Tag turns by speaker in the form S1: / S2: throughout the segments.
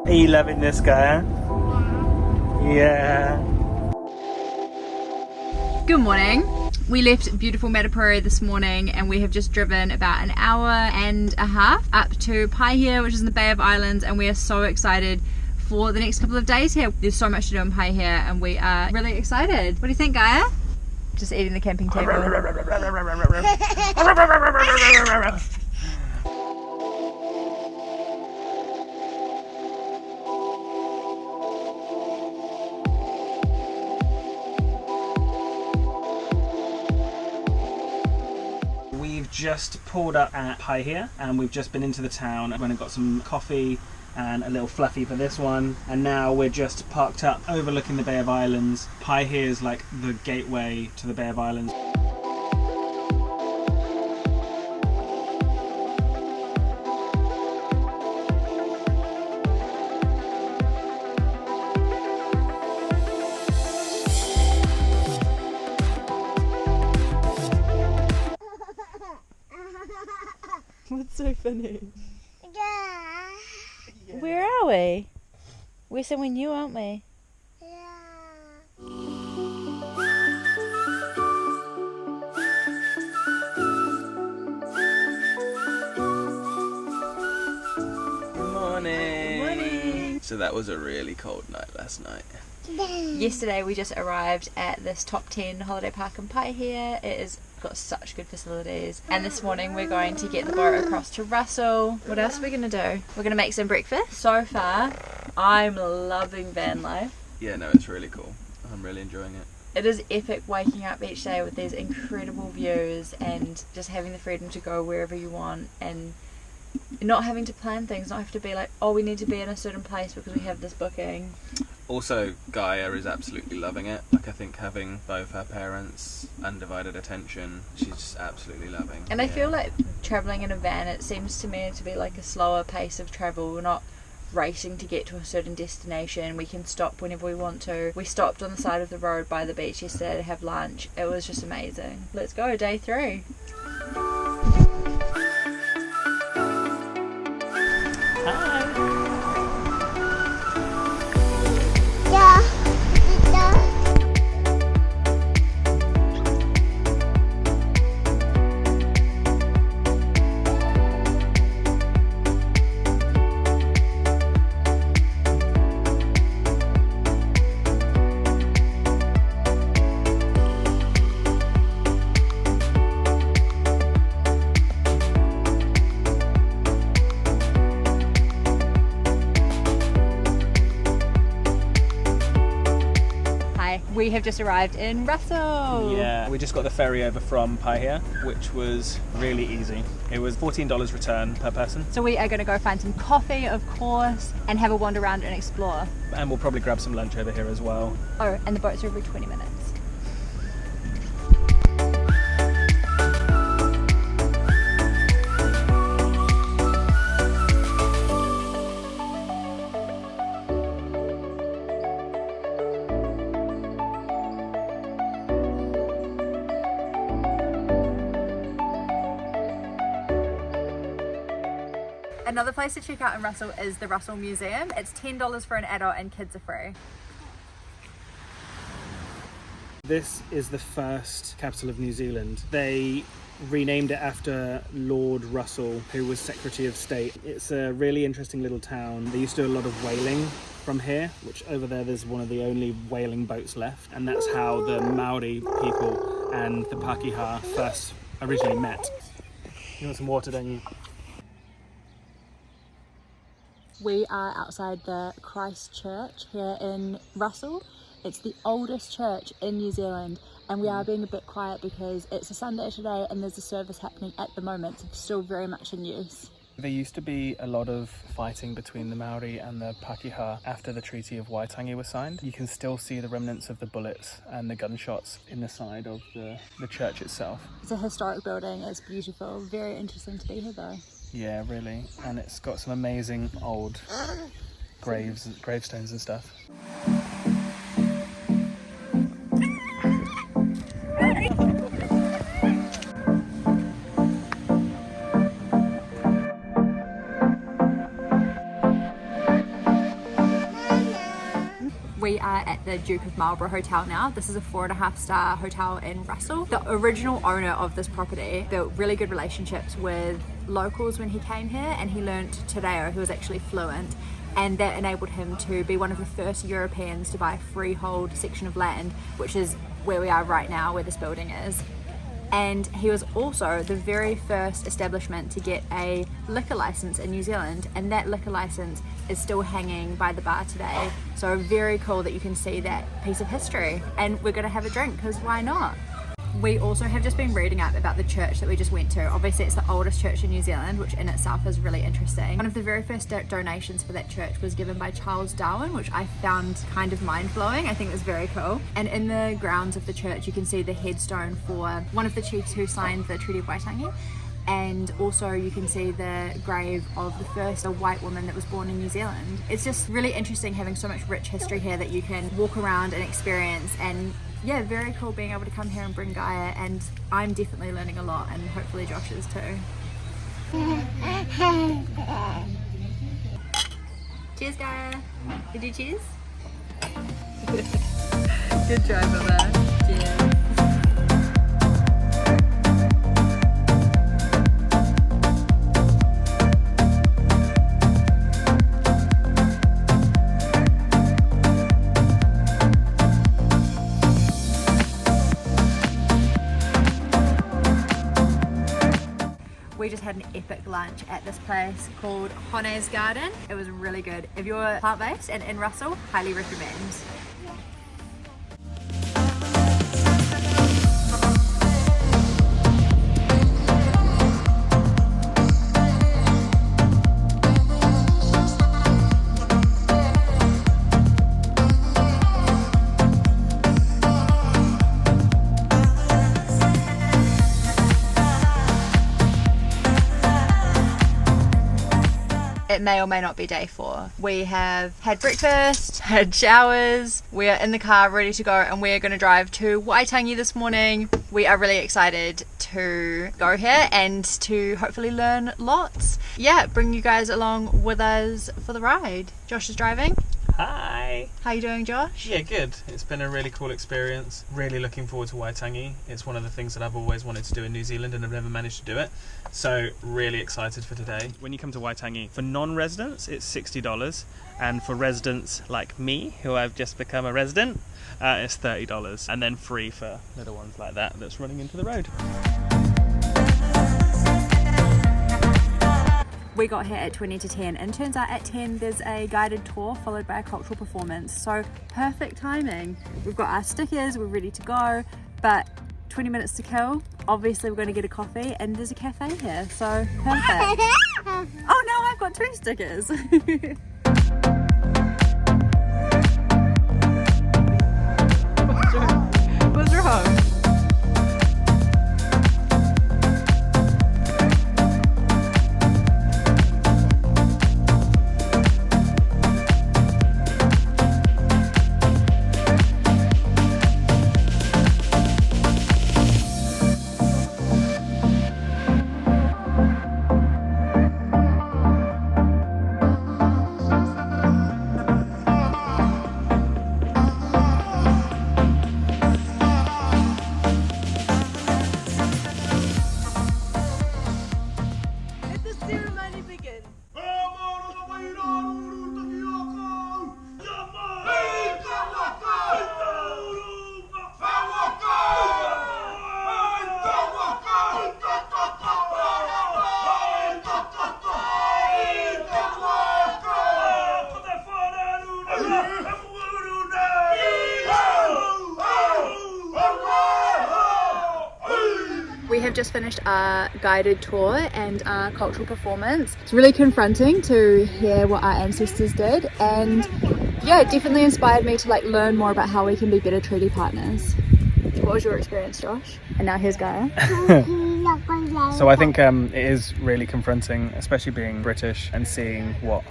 S1: Are you loving this guy? Yeah.
S2: Good morning. We left beautiful Matapouri this morning and we have just driven about an hour and a half up to Paihia, which is in the Bay of Islands, and we are so excited for the next couple of days here. There's so much to do in Paihia and we are really excited. What do you think, Gaia? Just eating the camping table.
S1: We've just pulled up at Paihia and we've just been into the town. I went and got some coffee and a little fluffy for this one, and now we're just parked up overlooking the Bay of Islands. Paihia is like the gateway to the Bay of Islands.
S2: What's so funny? Where are we? We're somewhere new, aren't we?
S3: Morning. So that was a really cold night last night.
S2: Yesterday we just arrived at this top 10 holiday park in Paihia. It has got such good facilities, and this morning we're going to get the boat across to Russell. What else are we going to do? We're going to make some breakfast. So far I'm loving van life.
S3: Yeah, no, it's really cool. I'm really enjoying it.
S2: It is epic waking up each day with these incredible views and just having the freedom to go wherever you want and not having to plan things, not have to be like, oh, we need to be in a certain place because we have this booking.
S3: Also, Gaia is absolutely loving it. Like, I think having both her parents' undivided attention, she's just absolutely loving.
S2: And I feel like travelling in a van, it seems to me to be like a slower pace of travel. We're not racing to get to a certain destination. We can stop whenever we want to. We stopped on the side of the road by the beach yesterday to have lunch. It was just amazing. Let's go, day 3. We have just arrived in Russell.
S1: Yeah, we just got the ferry over from Paihia, which was really easy. It was $14 return per person.
S2: So we are going to go find some coffee, of course, and have a wander around and explore.
S1: And we'll probably grab some lunch over here as well.
S2: Oh, and the boats are every 20 minutes. Another place to check out in Russell is the Russell Museum. It's $10 for an adult and kids are free.
S1: This is the first capital of New Zealand. They renamed it after Lord Russell, who was Secretary of State. It's a really interesting little town. They used to do a lot of whaling from here, which over there's one of the only whaling boats left. And that's how the Maori people and the Paihia first originally met. You want some water, don't you?
S2: We are outside the Christ Church here in Russell. It's the oldest church in New Zealand, and we are being a bit quiet because it's a Sunday today and there's a service happening at the moment. It's still very much in use.
S1: There used to be a lot of fighting between the Maori and the Paihia after the Treaty of Waitangi was signed. You can still see the remnants of the bullets and the gunshots in the side of the church itself.
S2: It's a historic building, it's beautiful, very interesting to be here though.
S1: Yeah, really, and it's got some amazing old gravestones and stuff.
S2: are at the Duke of Marlborough Hotel now. This is a 4.5-star hotel in Russell. The original owner of this property built really good relationships with locals when he came here, and he learned Te Reo, who was actually fluent, and that enabled him to be one of the first Europeans to buy a freehold section of land, which is where we are right now, where this building is. And he was also the very first establishment to get a liquor license in New Zealand, and that liquor license is still hanging by the bar today. So very cool that you can see that piece of history, and we're gonna have a drink because why not? We also have just been reading up about the church that we just went to. Obviously it's the oldest church in New Zealand, which in itself is really interesting. One of the very first donations for that church was given by Charles Darwin, which I found kind of mind-blowing. I think it was very cool. And in the grounds of the church you can see the headstone for one of the chiefs who signed the Treaty of Waitangi, and also you can see the grave of the first white woman that was born in New Zealand. It's just really interesting having so much rich history here that you can walk around and experience, and yeah, very cool being able to come here and bring Gaia, and I'm definitely learning a lot, and hopefully Josh is too. Cheers, Gaia. Did you cheers? Good try, Bella. Cheers. We just had an epic lunch at this place called Hone's Garden. It was really good. If you're plant-based and in Russell, highly recommend. It may or may not be day 4. We have had breakfast, had showers, we are in the car ready to go, and we are going to drive to Waitangi this morning. We are really excited to go here and to hopefully learn lots. Yeah, bring you guys along with us for the ride. Josh is driving.
S3: Hi!
S2: How you doing, Josh?
S3: Yeah, good. It's been a really cool experience. Really looking forward to Waitangi. It's one of the things that I've always wanted to do in New Zealand and I've never managed to do it. So really excited for today. When you come to Waitangi, for non-residents it's $60, and for residents like me, who I've just become a resident, it's $30, and then free for little ones like that that's running into the road.
S2: We got here at 20 to 10, and turns out at 10 there's a guided tour followed by a cultural performance, so perfect timing. We've got our stickers, we're ready to go, but 20 minutes to kill. Obviously we're going to get a coffee, and there's a cafe here, so perfect. Oh no, I've got 2 stickers. What's wrong? We have just finished our guided tour and our cultural performance. It's really confronting to hear what our ancestors did, and yeah, it definitely inspired me to learn more about how we can be better treaty partners. What was your experience, Josh? And now here's Gaia.
S1: So I think it is really confronting, especially being British and seeing what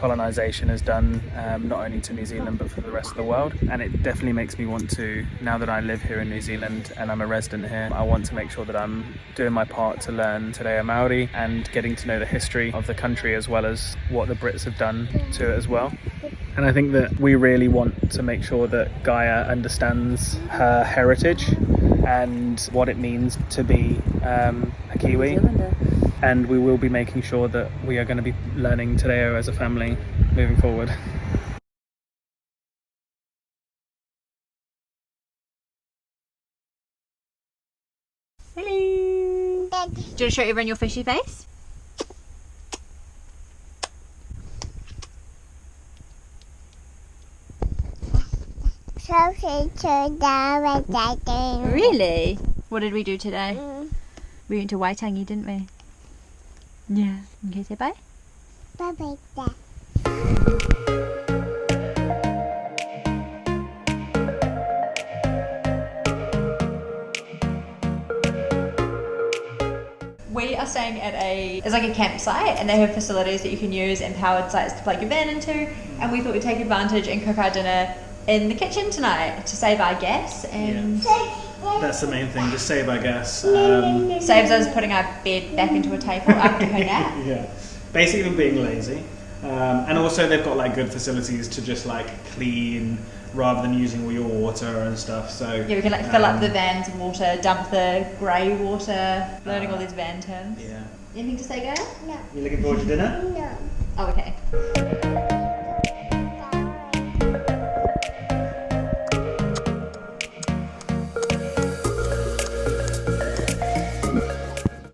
S1: colonisation has done, not only to New Zealand but for the rest of the world. And it definitely makes me want to, now that I live here in New Zealand and I'm a resident here, I want to make sure that I'm doing my part to learn Te Reo Māori and getting to know the history of the country as well as what the Brits have done to it as well. And I think that we really want to make sure that Gaia understands her heritage and what it means to be a Kiwi. And we will be making sure that we are going to be learning Te Reo as a family moving forward.
S2: Hello! Do you want to show everyone your fishy face? Really? What did we do today? We went to Waitangi, didn't we? Yeah. Okay, say bye.
S4: Bye-bye.
S2: We are staying at it's like a campsite, and they have facilities that you can use and powered sites to plug your van into, and we thought we'd take advantage and cook our dinner in the kitchen tonight to save our gas and
S1: That's the main thing, just save our gas.
S2: saves us putting our bed back into a table after her nap.
S1: Yeah, basically being lazy. And also they've got like good facilities to just like clean rather than using all your water and stuff. So
S2: Yeah, we can like fill up the van's water, dump the grey water, learning all these van terms.
S1: yeah.
S2: Anything to say, Gail?
S4: No.
S1: You looking forward to dinner?
S4: No.